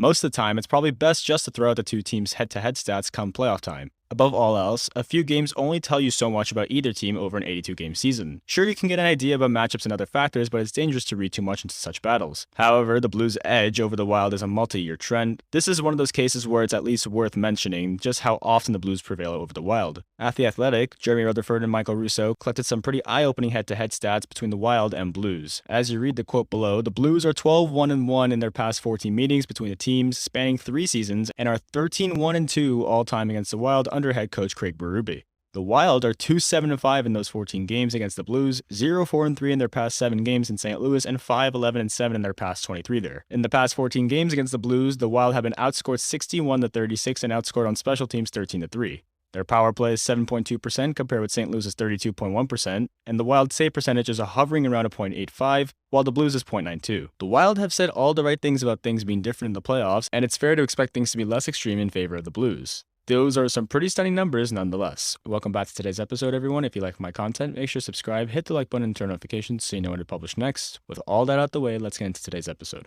Most of the time, it's probably best just to throw out the two teams' head-to-head stats come playoff time. Above all else, a few games only tell you so much about either team over an 82-game season. Sure, you can get an idea about matchups and other factors, but it's dangerous to read too much into such battles. However, the Blues' edge over the Wild is a multi-year trend. This is one of those cases where it's at least worth mentioning just how often the Blues prevail over the Wild. At The Athletic, Jeremy Rutherford and Michael Russo collected some pretty eye-opening head-to-head stats between the Wild and Blues. As you read the quote below, the Blues are 12-1-1 in their past 14 meetings between the teams, spanning 3 seasons, and are 13-1-2 all-time against the Wild under head coach Craig Berube. The Wild are 2-7-5 in those 14 games against the Blues, 0-4-3 in their past 7 games in St. Louis, and 5-11-7 in their past 23 there. In the past 14 games against the Blues, the Wild have been outscored 61-36 and outscored on special teams 13-3. Their power play is 7.2% compared with St. Louis' 32.1%, and the Wild save percentage is hovering around a .85, while the Blues is .92. The Wild have said all the right things about things being different in the playoffs, and it's fair to expect things to be less extreme in favor of the Blues. Those are some pretty stunning numbers nonetheless. Welcome back to today's episode, everyone. If you like my content, make sure to subscribe, hit the like button, and turn notifications so you know when to publish next. With all that out the way, let's get into today's episode.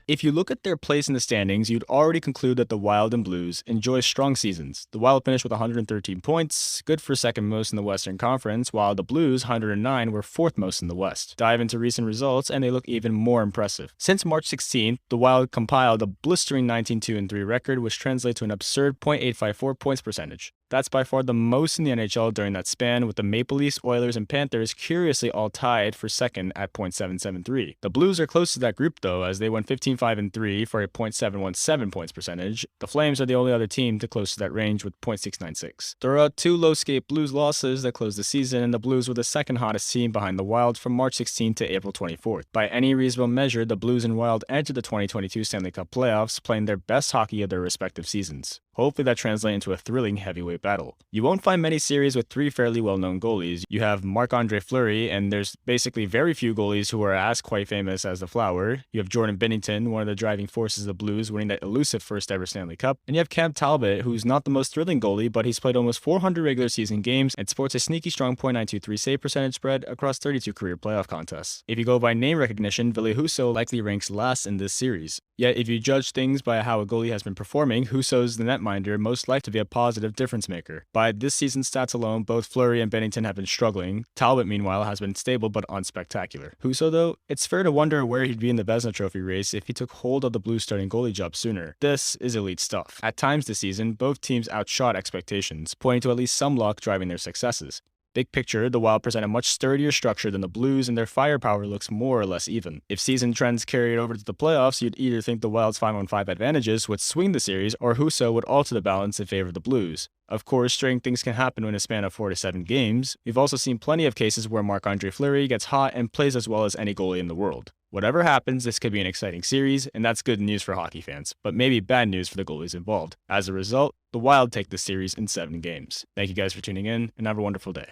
If you look at their place in the standings, you'd already conclude that the Wild and Blues enjoy strong seasons. The Wild finished with 113 points, good for second most in the Western Conference, while the Blues, 109, were fourth most in the West. Dive into recent results, and they look even more impressive. Since March 16th, the Wild compiled a blistering 19-2-3 record, which translates to an absurd .854 points percentage. That's by far the most in the NHL during that span, with the Maple Leafs, Oilers, and Panthers curiously all tied for second at .773. The Blues are close to that group though, as they went 15-5-3 for a .717 points percentage. The Flames are the only other team to close to that range with .696. There are 2 low-skate Blues losses that closed the season, and the Blues were the second hottest team behind the Wild from March 16th to April 24th. By any reasonable measure, the Blues and Wild entered the 2022 Stanley Cup playoffs, playing their best hockey of their respective seasons. Hopefully that translates into a thrilling heavyweight battle. You won't find many series with 3 fairly well-known goalies. You have Marc-Andre Fleury, and there's basically very few goalies who are as quite famous as the Flower. You have Jordan Binnington, one of the driving forces of the Blues, winning that elusive first ever Stanley Cup. And you have Cam Talbot, who's not the most thrilling goalie, but he's played almost 400 regular season games and sports a sneaky strong .923 save percentage spread across 32 career playoff contests. If you go by name recognition, Ville Husso likely ranks last in this series. Yet if you judge things by how a goalie has been performing, Husso's the netminder most likely to be a positive difference maker. By this season's stats alone, both Fleury and Binnington have been struggling. Talbot, meanwhile, has been stable but unspectacular. Husso, though, it's fair to wonder where he'd be in the Vezina Trophy race if he took hold of the Blues starting goalie job sooner. This is elite stuff. At times this season, both teams outshot expectations, pointing to at least some luck driving their successes. Big picture, the Wild present a much sturdier structure than the Blues, and their firepower looks more or less even. If season trends carried over to the playoffs, you'd either think the Wild's 5-on-5 advantages would swing the series, or Husso would alter the balance in favor of the Blues. Of course, strange things can happen in a span of 4 to 7 games. We've also seen plenty of cases where Marc-Andre Fleury gets hot and plays as well as any goalie in the world. Whatever happens, this could be an exciting series, and that's good news for hockey fans, but maybe bad news for the goalies involved. As a result, the Wild take this series in 7 games. Thank you guys for tuning in, and have a wonderful day.